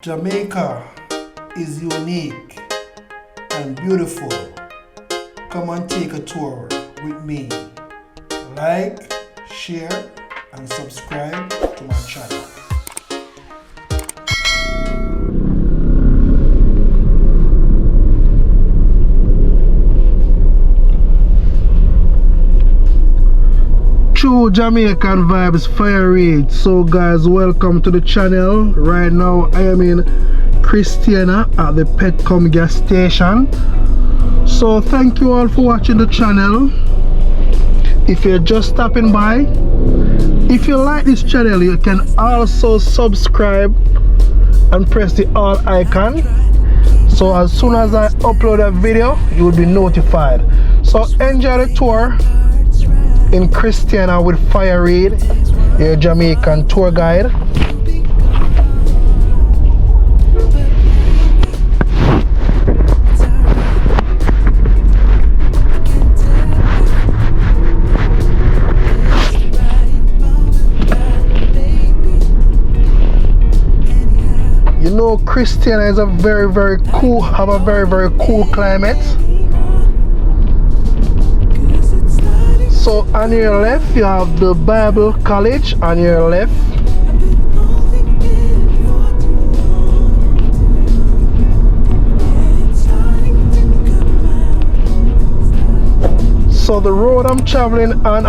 Jamaica is unique and beautiful. Come and take a tour with me. Like, share, and subscribe to my channel. True Jamaican Vibes, Fire Reid. So guys, welcome to the channel. Right now I am in Christiana at the Petcom gas station. So thank you all for watching the channel. If you're just stopping by, if you like this channel, you can also subscribe and press the all icon, so as soon as I upload a video you will be notified. So enjoy the tour in Christiana with Fire Reid, your Jamaican tour guide. You know, Christiana is a very cool, have a very cool climate. So on your left you have the Bible College on your left. So the road I'm traveling on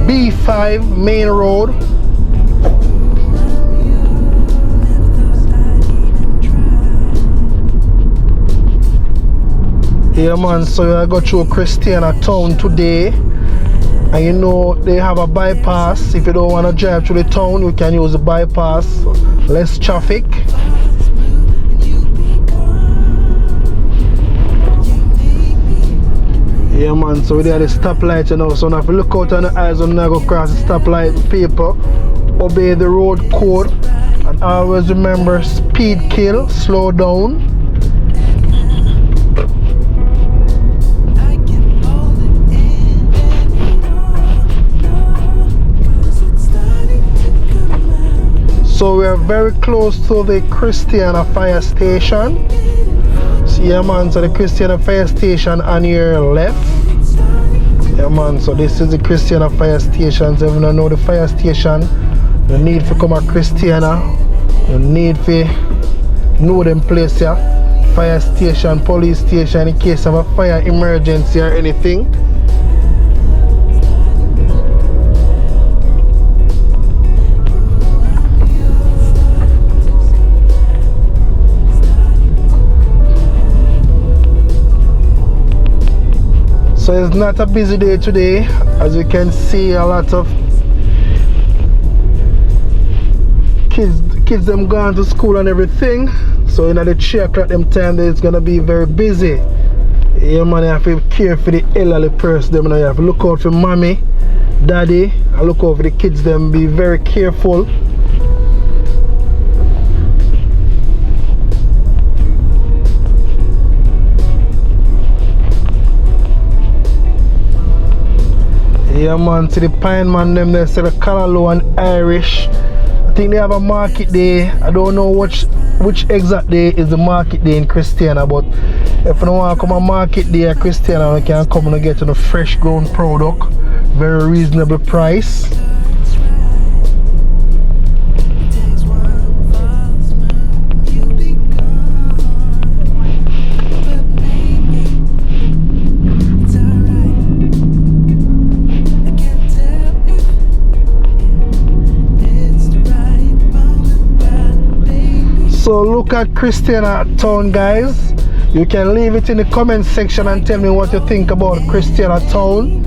B5 main road. Yeah man, so I go through Christiana town today, and you know they have a bypass. If you don't want to drive through the town, you can use the bypass, less traffic. Yeah man, so we're at the stoplight, you know, so now if you look out on the eyes when I go across the stoplight, people obey the road code and always remember speed kill, slow down. So we are very close to the Christiana fire station. So yeah man, so the Christiana fire station on your left. Yeah man, so this is the Christiana fire station. So if you don't know the fire station, you need to come to Christiana. You need to know them place here. Fire station, police station in case of a fire emergency or anything. So it's not a busy day today. As you can see, a lot of kids them gone to school and everything. So in the 3 o'clock them time it's gonna be very busy. Yeah man, you have to care for the elderly person them, you have to look out for mommy, daddy, and look out for the kids them, be very careful. Yeah man, see the Pine Man them there, say the Callaloo and Irish. I think they have a market day. I don't know which exact day is the market day in Christiana, but if you don't want to come a market day at Christiana, you can come and get a fresh grown product, very reasonable price. So look at Christiana town guys. You can leave it in the comment section and tell me what you think about Christiana town.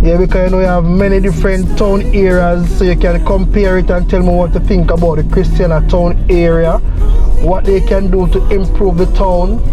Yeah, because you know you have many different town areas, so you can compare it and tell me what you think about the Christiana town area, what they can do to improve the town.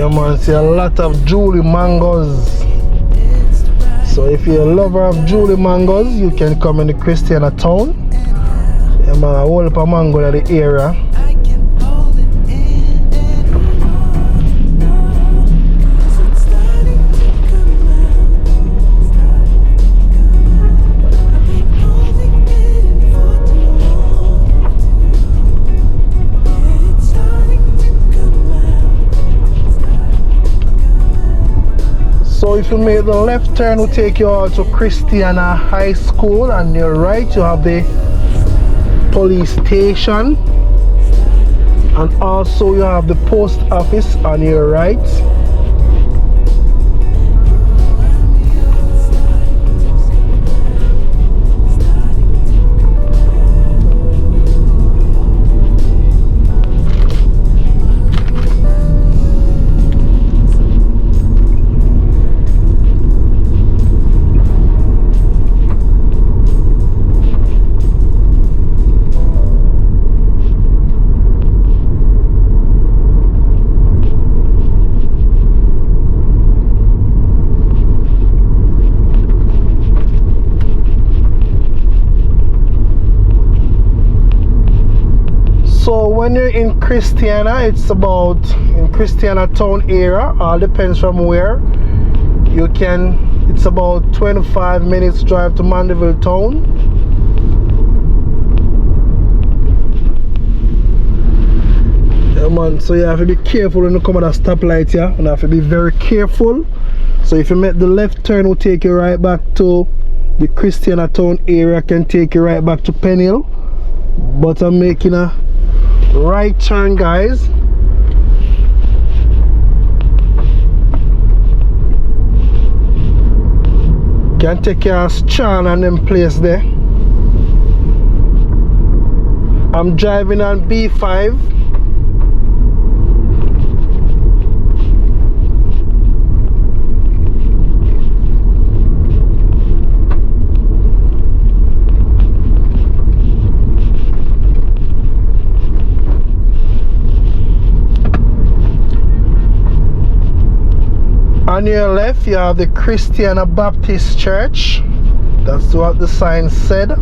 Yeah man, see a lot of Julie mangoes. So if you're a lover of Julie mangoes, you can come in the Christiana town. Yeah man, a whole heap of mango in the area. So if you make the left turn, will take you out to Christiana High School, and your right you have the police station, and also you have the post office on your right. So when you're in Christiana, it's about in Christiana town area, all depends from where you can. It's about 25 minutes drive to Mandeville town. Yeah man, so you have to be careful when you come at a stoplight here. You have to be very careful. So if you make the left turn, will take you right back to the Christiana town area, can take you right back to Penhill. But I'm making a right turn, guys. Can take your Strand and them place there. I'm driving on B5. On your left you have the Christiana Baptist Church. That's what the sign said.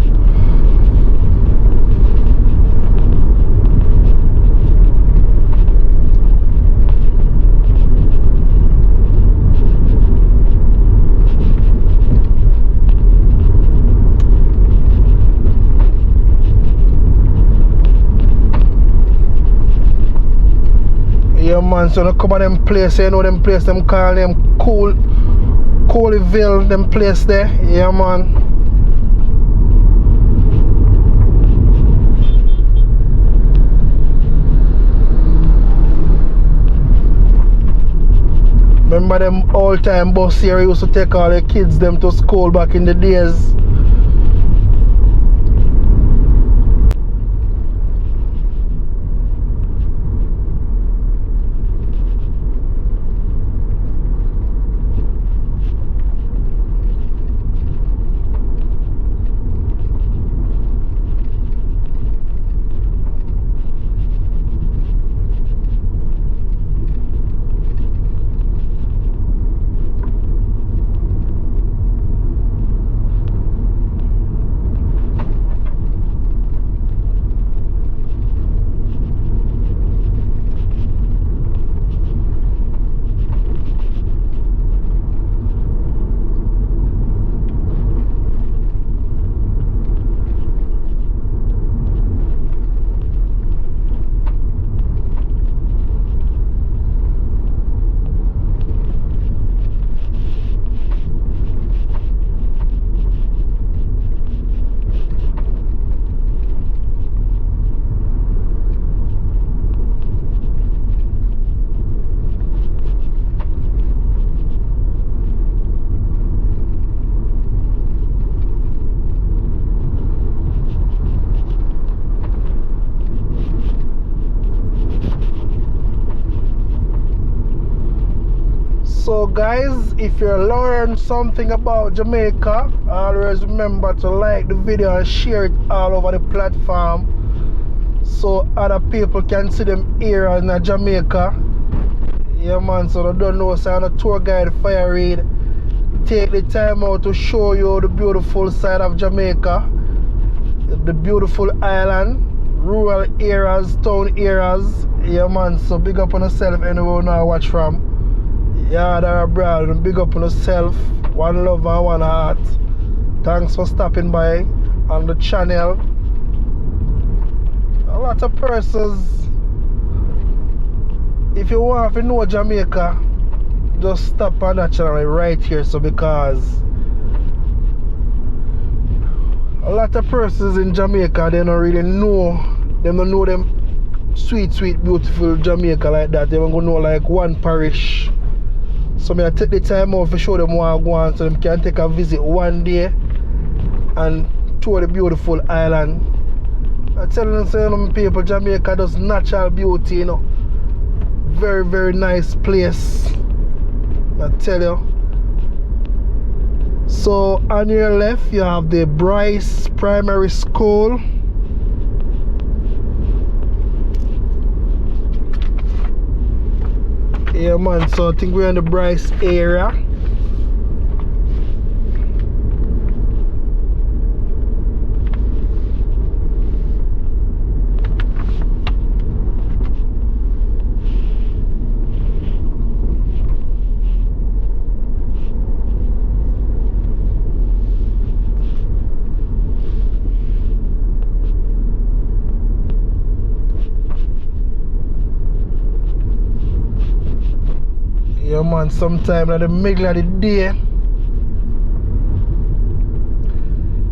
Yeah man, so no come on them place, you know them place them call them Coleyville, them place there. Yeah man. Remember them old time bus here used to take all the kids them to school back in the days. So guys, if you learn something about Jamaica, always remember to like the video and share it all over the platform so other people can see them here in Jamaica. Yeah man, so I don't know, so I'm a tour guide Fire Reid. Take the time out to show you the beautiful side of Jamaica, the beautiful island, rural areas, town areas. Yeah man, so big up on yourself anywhere now watch from. Yeah, there abroad, big up on yourself. One love and one heart. Thanks for stopping by on the channel. A lot of persons, if you want to know Jamaica, just stop on that channel right here. So because a lot of persons in Jamaica, they don't really know, they don't know them sweet, beautiful Jamaica like that. They don't go know like one parish. So I take the time out to show them what I want so them can take a visit one day and tour the beautiful island. I tell them people, Jamaica does natural beauty, you know. Very, very nice place. I tell you. So on your left you have the Bryce Primary School. Yeah man, so I think we're in the Bryce area. Yeah man, sometime in the middle of the day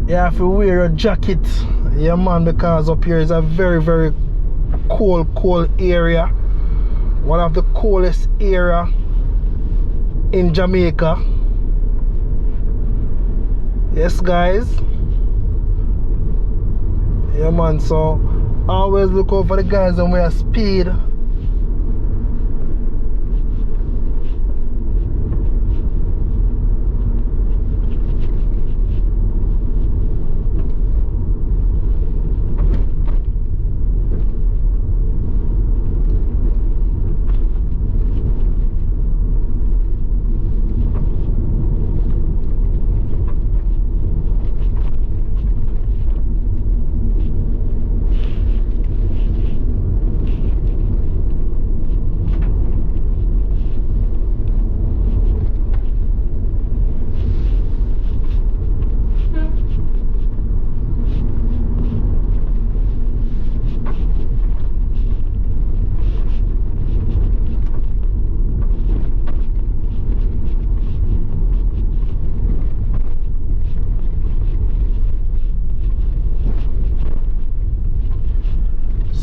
you have to wear a jacket. Yeah man, because up here is a very, very cold area. One of the coldest area in Jamaica. Yes guys. Yeah man, so always look out for the guys and wear speed.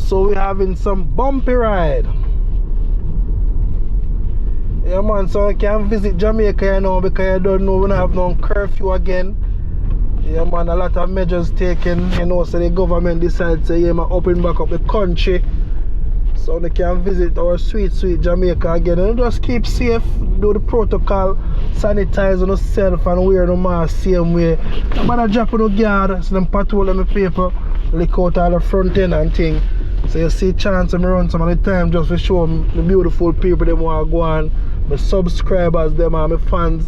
So we're having some bumpy ride. Yeah man, so you can visit Jamaica you know, because you don't know we don't have no curfew again. Yeah man, a lot of measures taken, you know, so the government decided to open back up the country. So they can visit our sweet Jamaica again. And just keep safe, do the protocol, sanitize on yourself and wear the mask same way. Nobody drop on the guard, so them patrol them people, lick out all the front end and thing. So you see chance of me run some of the time just to show them the beautiful people them want to go on, my subscribers them and my fans.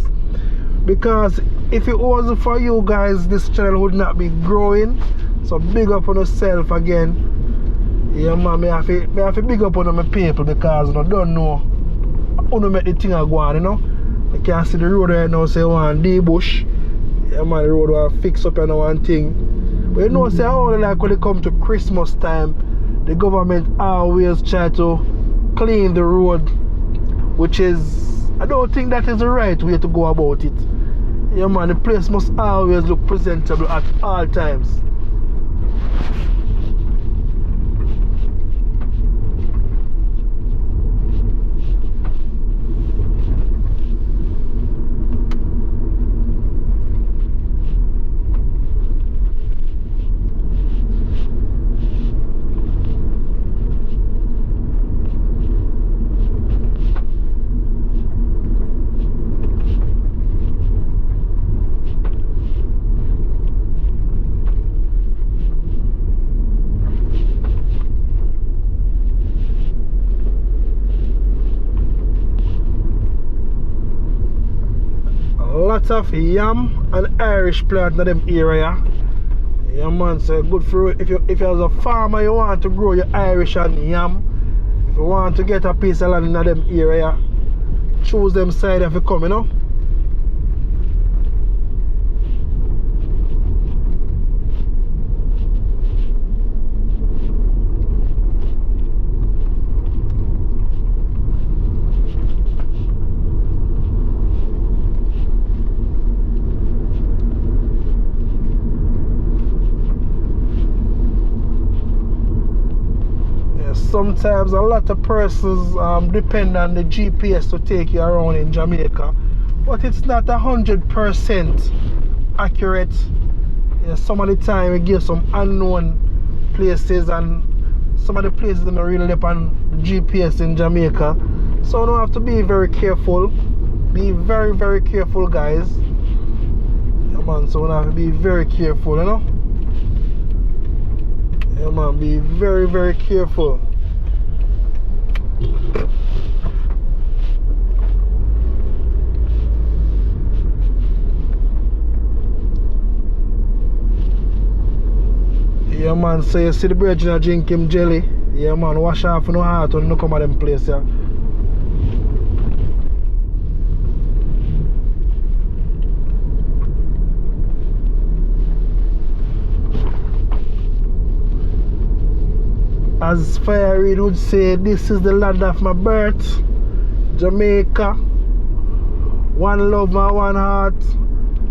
Because if it wasn't for you guys, this channel would not be growing. So big up on yourself again. Yeah man, I have to big up on my people because I don't know how to make the thing go on, you know. You can see the road right now, say one D bush. Yeah man, the road will fix up and one thing. But you know, say I only like when it comes to Christmas time, the government always try to clean the road, which is, I don't think that is the right way to go about it. Yeah man, the place must always look presentable at all times. lot of yam and Irish plant in them area. Yeah man, so good for if you as a farmer you want to grow your Irish and yam. If you want to get a piece of land in them area, choose them side if you come, you know. Sometimes a lot of persons depend on the GPS to take you around in Jamaica, but it's not 100% accurate. Yeah, some of the time it gives some unknown places, and some of the places don't really depend on the GPS in Jamaica. So you have to be very careful. Be very, very careful, guys. Yeah, man, so you have to be very careful, you know. Yeah, man, be very, very careful. Yeah man, so you see the bridge and drink him jelly. Yeah man, wash off no heart when you come at them place, yeah. As Fire Reid would say, this is the land of my birth, Jamaica. One love and one heart.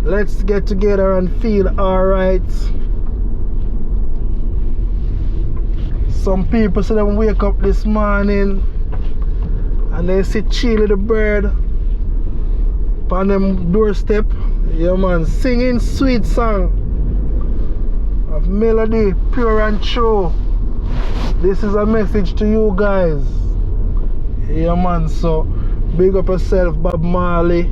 Let's get together and feel alright. Some people say them wake up this morning and they see Chile the bird on them doorstep. Yeah man, singing sweet song of melody, pure and true. This is a message to you guys. Yeah man, so big up yourself, Bob Marley.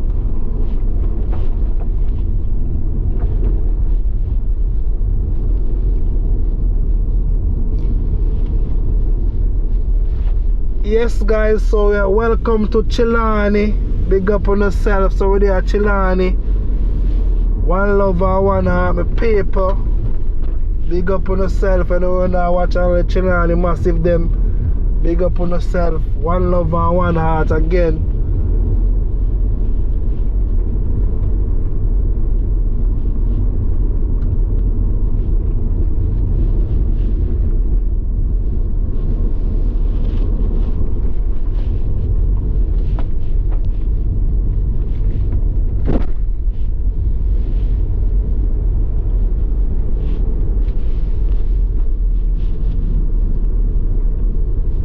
Yes guys, so yeah, welcome to Trelawny. Big up on yourself. So we're there at Trelawny. One love and one heart, my paper. Big up on yourself. I know when I watch all the Trelawny massive them. Big up on yourself. One love and one heart again.